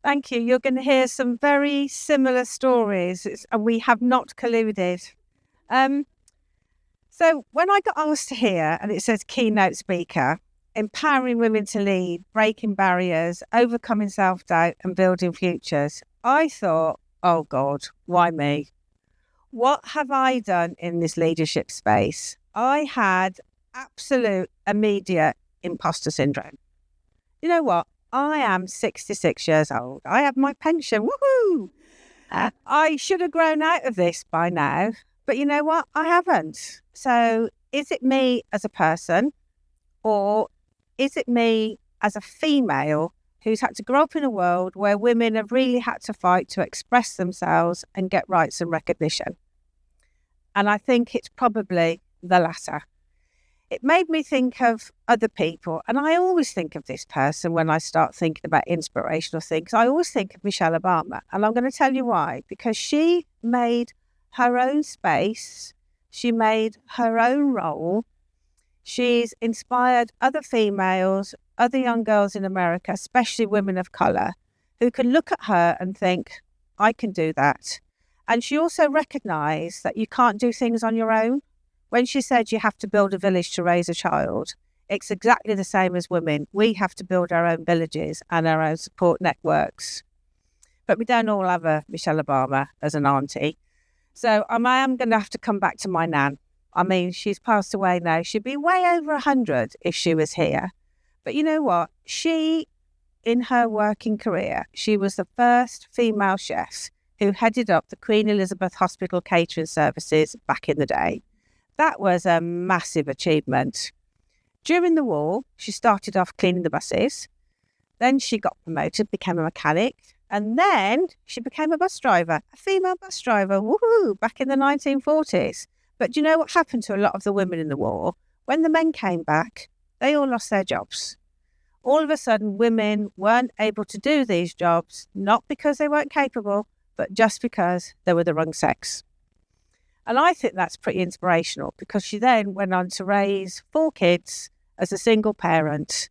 Thank you. You're going to hear some very similar stories, and we have not colluded. So when I got asked to hear, and it says keynote speaker, empowering women to lead, breaking barriers, overcoming self-doubt and building futures, I thought, oh God, why me? What have I done in this leadership space? I had absolute immediate imposter syndrome. You know what? I am 66 years old. I have my pension. Woohoo! I should have grown out of this by now. But you know what? I haven't. So is it me as a person, or is it me as a female who's had to grow up in a world where women have really had to fight to express themselves and get rights and recognition? And I think it's probably the latter. It made me think of other people. And I always think of this person when I start thinking about inspirational things. I always think of Michelle Obama. And I'm going to tell you why. Because she made her own space. She made her own role. She's inspired other females, other young girls in America, especially women of colour, who can look at her and think, I can do that. And she also recognised that you can't do things on your own. When she said you have to build a village to raise a child, it's exactly the same as women. We have to build our own villages and our own support networks. But we don't all have a Michelle Obama as an auntie. So I am going to have to come back to my nan. I mean, she's passed away now. She'd be way over 100 if she was here. But you know what? She, in her working career, she was the first female chef who headed up the Queen Elizabeth Hospital catering services back in the day. That was a massive achievement. During the war, she started off cleaning the buses. Then she got promoted, became a mechanic. And then she became a bus driver, a female bus driver, woohoo, back in the 1940s. But do you know what happened to a lot of the women in the war? When the men came back, they all lost their jobs. All of a sudden, women weren't able to do these jobs, not because they weren't capable, but just because they were the wrong sex. And I think that's pretty inspirational, because she then went on to raise 4 kids as a single parent.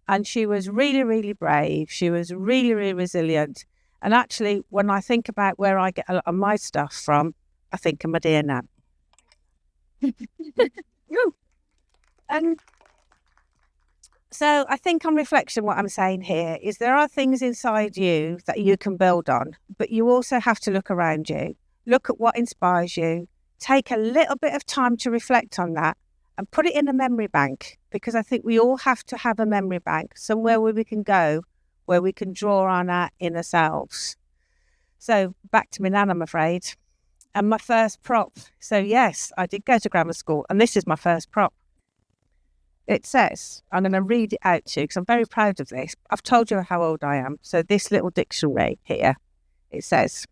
And she was really, really brave. She was really, really resilient. And actually, when I think about where I get a lot of my stuff from, I think of my dear Nan. And so I think on reflection, what I'm saying here is there are things inside you that you can build on, but you also have to look around you. Look at what inspires you. Take a little bit of time to reflect on that and put it in a memory bank, because I think we all have to have a memory bank, somewhere where we can go, where we can draw on our inner selves. So back to my nan, I'm afraid. And my first prop. So yes, I did go to grammar school, and this is my first prop. It says, I'm going to read it out to you because I'm very proud of this. I've told you how old I am. So this little dictionary here, it says,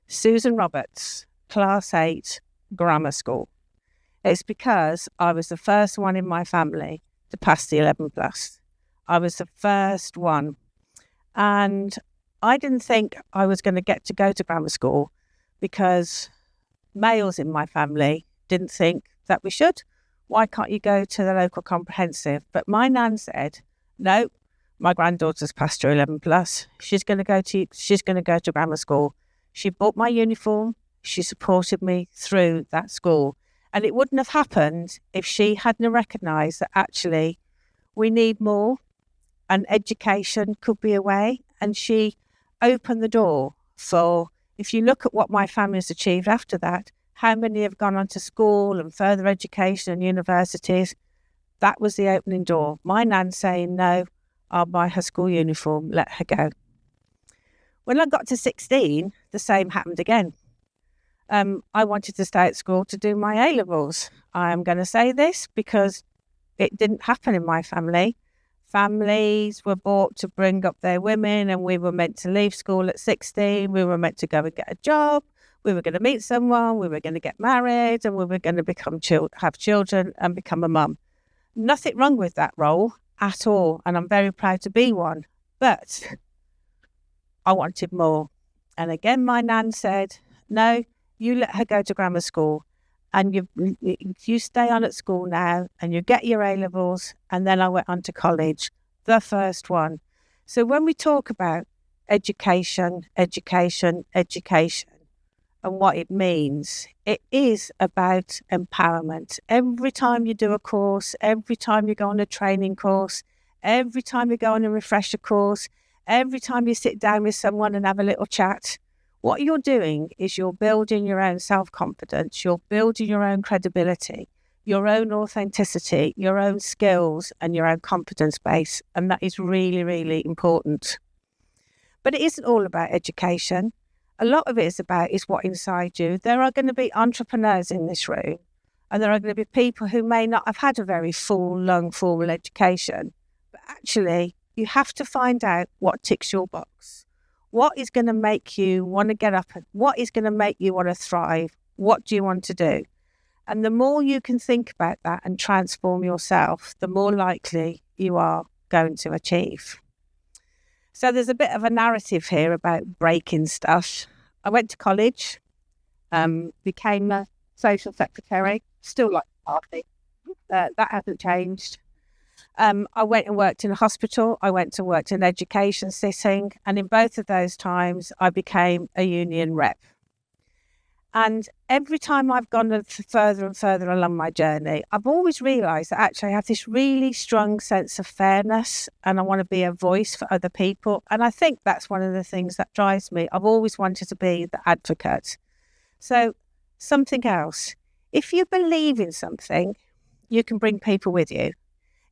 Susan Roberts, Class 8, Grammar School. It's because I was the first one in my family to pass the 11 plus. I was the first one. And I didn't think I was going to get to go to grammar school because males in my family didn't think that we should. Why can't you go to the local comprehensive? But my nan said, no, my granddaughter's passed her 11 plus. She's going to go to grammar school. She bought my uniform. She supported me through that school. And it wouldn't have happened if she hadn't recognised that actually we need more and education could be a way. And she opened the door for, if you look at what my family has achieved after that, how many have gone on to school and further education and universities, that was the opening door. My nan saying, no, I'll buy her school uniform, let her go. When I got to 16, the same happened again. I wanted to stay at school to do my A-levels. I am going to say this because it didn't happen in my family. Families were bought to bring up their women, and we were meant to leave school at 16. We were meant to go and get a job. We were going to meet someone. We were going to get married, and we were going to have children and become a mum. Nothing wrong with that role at all, and I'm very proud to be one. But I wanted more. And again, my nan said, no, you let her go to grammar school, and you stay on at school now, and you get your A-levels. And then I went on to college, the first one. So when we talk about education, education, education, and what it means. It is about empowerment. Every time you do a course, every time you go on a training course, every time you go on a refresher course, every time you sit down with someone and have a little chat, what you're doing is you're building your own self-confidence, you're building your own credibility, your own authenticity, your own skills, and your own confidence base. And that is really, really important. But it isn't all about education. A lot of it is what's inside you. There are going to be entrepreneurs in this room, and there are going to be people who may not have had a very full, long, formal education. But actually, you have to find out what ticks your box. What is going to make you want to get up? What is going to make you want to thrive? What do you want to do? And the more you can think about that and transform yourself, the more likely you are going to achieve. So there's a bit of a narrative here about breaking stuff. I went to college, became a social secretary, still like the party. That hasn't changed. I went and worked in a hospital. I went to work in an education setting. And in both of those times, I became a union rep. And every time I've gone further and further along my journey, I've always realised that actually I have this really strong sense of fairness and I want to be a voice for other people. And I think that's one of the things that drives me. I've always wanted to be the advocate. So something else. If you believe in something, you can bring people with you.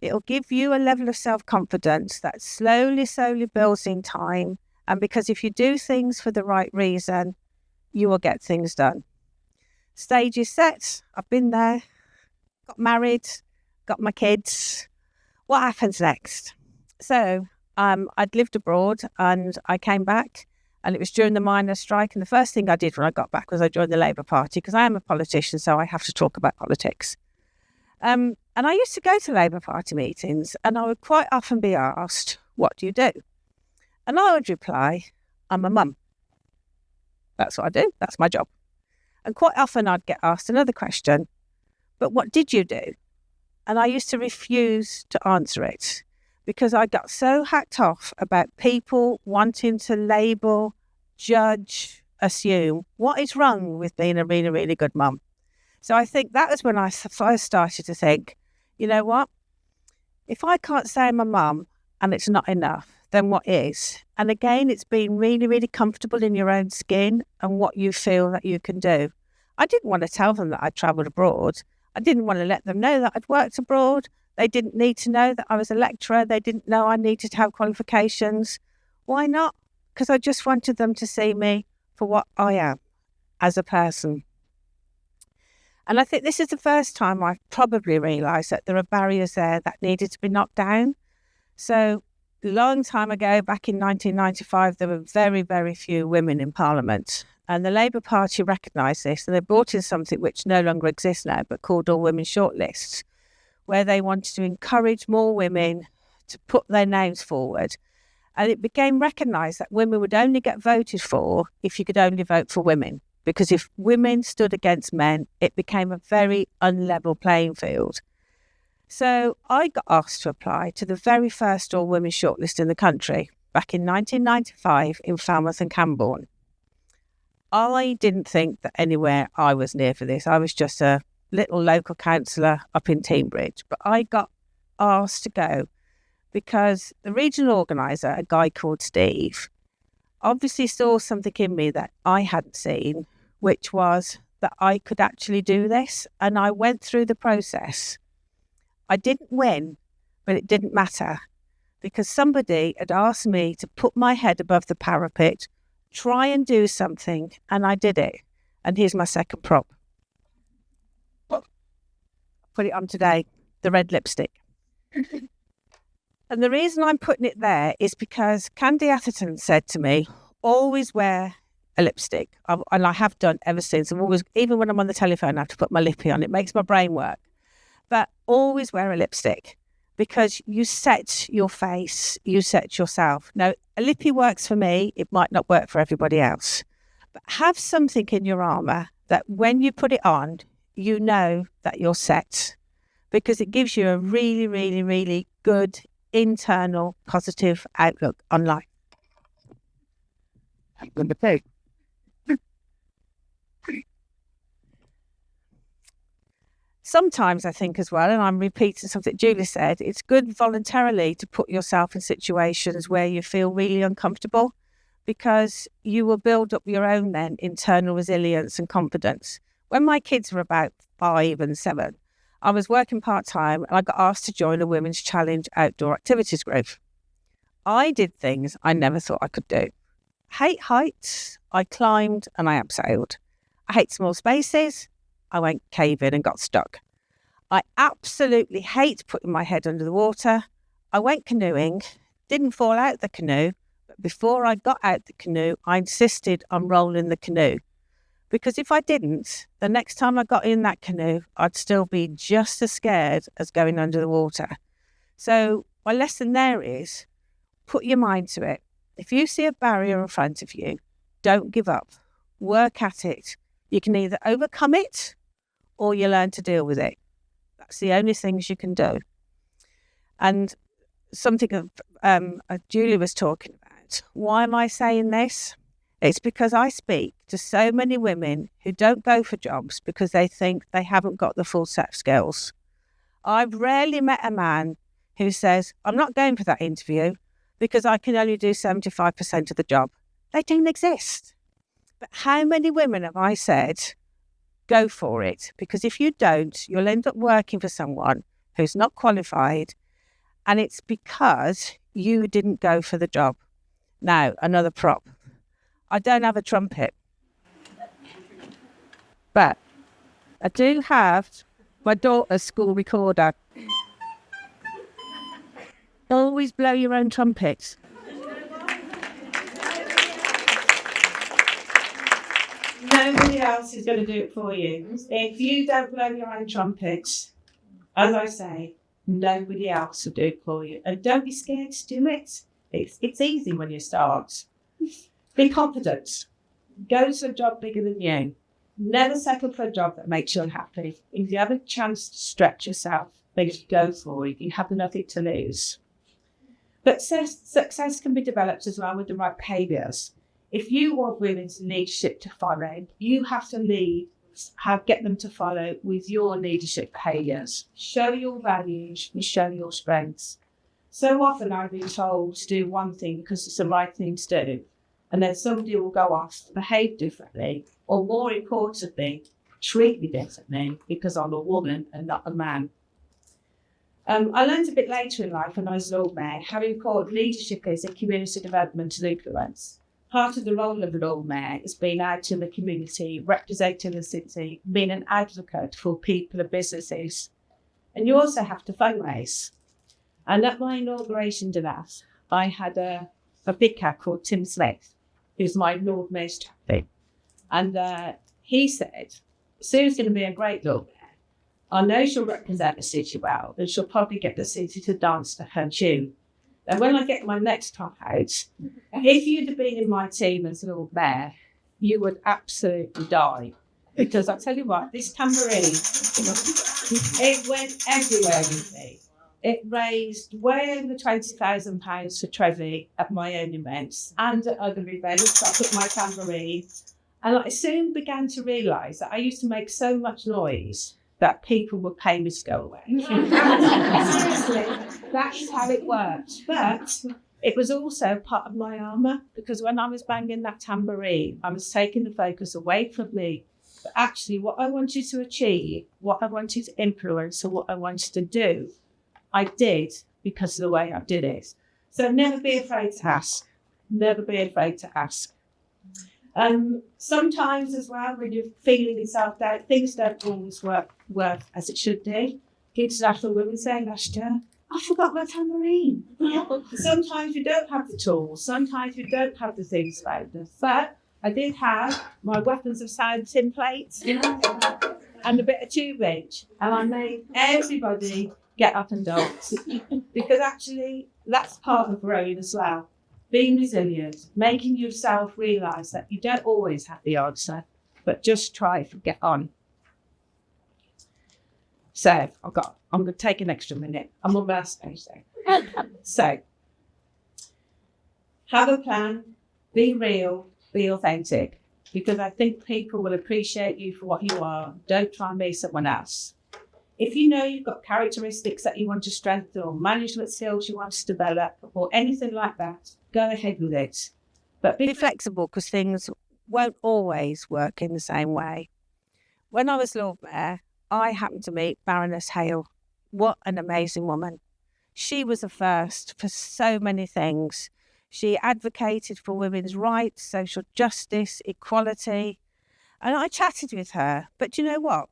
It'll give you a level of self-confidence that slowly builds in time. And because if you do things for the right reason, you will get things done. Stage is set. I've been there, got married, got my kids. What happens next? So I'd lived abroad and I came back, and it was during the miners' strike. And the first thing I did when I got back was I joined the Labour Party, because I am a politician, so I have to talk about politics. And I used to go to Labour Party meetings, and I would quite often be asked, what do you do? And I would reply, I'm a mum. That's what I do. That's my job. And quite often I'd get asked another question, but what did you do? And I used to refuse to answer it because I got so hacked off about people wanting to label, judge, assume what is wrong with being a really, really good mum. So I think that was when I first started to think, you know what? If I can't say I'm a mum and it's not enough, then what is? And again, it's being really, really comfortable in your own skin and what you feel that you can do. I didn't want to tell them that I'd travelled abroad. I didn't want to let them know that I'd worked abroad. They didn't need to know that I was a lecturer. They didn't know I needed to have qualifications. Why not? Because I just wanted them to see me for what I am as a person. And I think this is the first time I've probably realised that there are barriers there that needed to be knocked down. So a long time ago, back in 1995, there were very, very few women in Parliament. And the Labour Party recognised this, and they brought in something which no longer exists now, but called All Women Shortlists, where they wanted to encourage more women to put their names forward. And it became recognised that women would only get voted for if you could only vote for women. Because if women stood against men, it became a very unlevel playing field. So I got asked to apply to the very first all-women shortlist in the country back in 1995 in Falmouth and Camborne. I didn't think that anywhere I was near for this. I was just a little local councillor up in Teignbridge. But I got asked to go because the regional organiser, a guy called Steve, obviously saw something in me that I hadn't seen, which was that I could actually do this. And I went through the process. I didn't win, but it didn't matter because somebody had asked me to put my head above the parapet, try and do something, and I did it. And here's my second prop. Put it on today, the red lipstick. And the reason I'm putting it there is because Candy Atherton said to me, always wear a lipstick. And I have done ever since. I'm always, even when I'm on the telephone, I have to put my lippy on. It makes my brain work. But always wear a lipstick because you set your face, you set yourself. Now, a lippy works for me. It might not work for everybody else. But have something in your armour that when you put it on, you know that you're set because it gives you a really, really, really good internal positive outlook on life. Number 2. Sometimes I think as well, and I'm repeating something Julie said, it's good voluntarily to put yourself in situations where you feel really uncomfortable, because you will build up your own then internal resilience and confidence. When my kids were about 5 and 7, I was working part-time and I got asked to join a Women's Challenge outdoor activities group. I did things I never thought I could do. I hate heights. I climbed and I abseiled. I hate small spaces. I went caving and got stuck. I absolutely hate putting my head under the water. I went canoeing, didn't fall out the canoe, but before I got out the canoe, I insisted on rolling the canoe. Because if I didn't, the next time I got in that canoe, I'd still be just as scared as going under the water. So my lesson there is, put your mind to it. If you see a barrier in front of you, don't give up. Work at it. You can either overcome it or you learn to deal with it. That's the only things you can do. And something Julie was talking about. Why am I saying this? It's because I speak to so many women who don't go for jobs because they think they haven't got the full set of skills. I've rarely met a man who says, I'm not going for that interview because I can only do 75% of the job. They don't exist. But how many women have I said, go for it? Because if you don't, you'll end up working for someone who's not qualified, and it's because you didn't go for the job. Now, another prop. I don't have a trumpet, but I do have my daughter's school recorder. Always blow your own trumpets. Nobody else is going to do it for you. If you don't blow your own trumpets, as I say, nobody else will do it for you. And don't be scared to do it. It's easy when you start. Be confident. Go to a job bigger than you. Never settle for a job that makes you unhappy. If you have a chance to stretch yourself, then go for it. You have nothing to lose. But success can be developed as well with the right behaviours. If you want women's leadership to follow, you have to get them to follow with your leadership behaviours. Show your values and show your strengths. So often I've been told to do one thing because it's the right thing to do, and then somebody will go off, behave differently, or more importantly, treat me differently because I'm a woman and not a man. I learned a bit later in life when I was Lord Mayor how important leadership is in community development and influence. Part of the role of the Lord Mayor is being out in the community, representing the city, being an advocate for people and businesses. And you also have to fundraise. And at my inauguration dinner, I had a vicar called Tim Smith, who's my Lord Mayor's chaplain. And he said, Sue's going to be a great Lord Mayor. I know she'll represent the city well, and she'll probably get the city to dance to her tune. And when I get my next top out, if you'd have been in my team as Lord Mayor, you would absolutely die. Because I tell you what, this tambourine, it went everywhere with me. It raised way over £20,000 for Trevi at my own events and at other events. I put my tambourine, and I soon began to realise that I used to make so much noise that people would pay me to go away. Seriously, that's how it worked. But it was also part of my armour, because when I was banging that tambourine, I was taking the focus away from me. But actually, what I wanted to achieve, what I wanted to influence, or what I wanted to do, I did because of the way I did it. So never be afraid to ask. Never be afraid to ask. Sometimes as well, when you're feeling self-doubt, things don't always work as it should do. International Women's Day last year, I forgot my tambourine. Sometimes you don't have the tools. Sometimes you don't have the things around us. But I did have my weapons of sound tin plates and a bit of tubing. And I made everybody get up and dance. Because actually, that's part of growing as well. Being resilient, making yourself realise that you don't always have the answer, but just try to get on. So I'm going to take an extra minute. I'm on my stage there. So have a plan, be real, Be authentic, because I think people will appreciate you for what you are. Don't try and be someone else. If you know you've got characteristics that you want to strengthen or management skills you want to develop or anything like that, go ahead with it. But be flexible, because things won't always work in the same way. When I was Lord Mayor, I happened to meet Baroness Hale. What an amazing woman. She was a first for so many things. She advocated for women's rights, social justice, equality. And I chatted with her. But do you know what?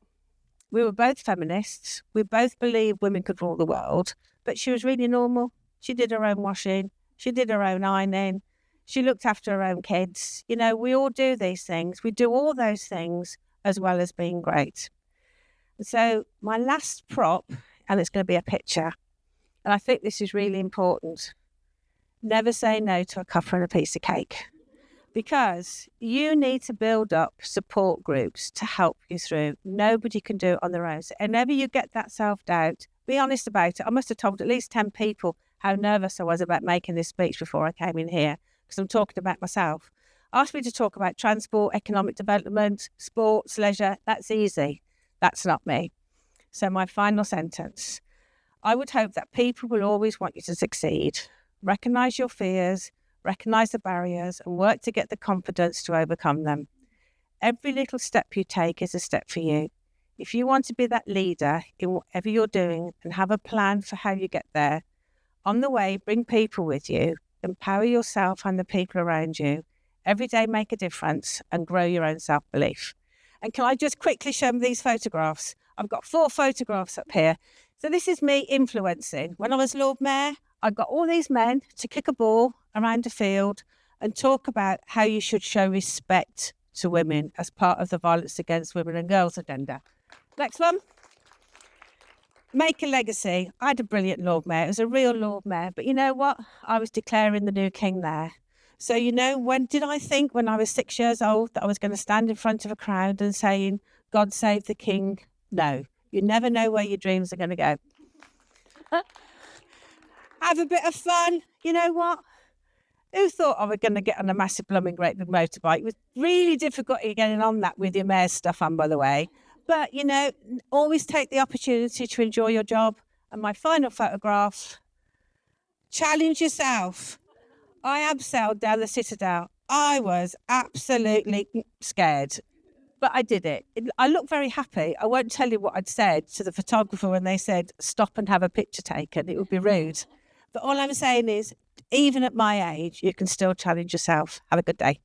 We were both feminists. We both believed women could rule the world. But she was really normal. She did her own washing. She did her own ironing. She looked after her own kids. You know, we all do these things. We do all those things as well as being great. So my last prop, and it's going to be a picture, and I think this is really important. Never say no to a cuppa and a piece of cake, because you need to build up support groups to help you through. Nobody can do it on their own. So whenever you get that self-doubt, be honest about it. I must have told at least 10 people how nervous I was about making this speech before I came in here, because I'm talking about myself. Ask me to talk about transport, economic development, sports, leisure. That's easy. That's not me. So my final sentence. I would hope that people will always want you to succeed. Recognise your fears, recognise the barriers, and work to get the confidence to overcome them. Every little step you take is a step for you. If you want to be that leader in whatever you're doing and have a plan for how you get there, on the way, bring people with you, empower yourself and the people around you. Every day make a difference and grow your own self-belief. And can I just quickly show them these photographs? I've got 4 photographs up here. So this is me influencing. When I was Lord Mayor, I got all these men to kick a ball around a field and talk about how you should show respect to women as part of the Violence Against Women and Girls agenda. Next one. Make a legacy. I had a brilliant Lord Mayor. It was a real Lord Mayor. But you know what? I was declaring the new king there. So, you know, when did I think when I was 6 years old that I was going to stand in front of a crowd and saying, God save the king? No. You never know where your dreams are going to go. Have a bit of fun. You know what? Who thought I was going to get on a massive blooming great big motorbike? It was really difficult getting on that with your mayor's stuff on, by the way. But, you know, always take the opportunity to enjoy your job. And my final photograph, challenge yourself. I abseiled down the Citadel. I was absolutely scared, but I did it. I looked very happy. I won't tell you what I'd said to the photographer when they said, stop and have a picture taken. It would be rude. But all I'm saying is, even at my age, you can still challenge yourself. Have a good day.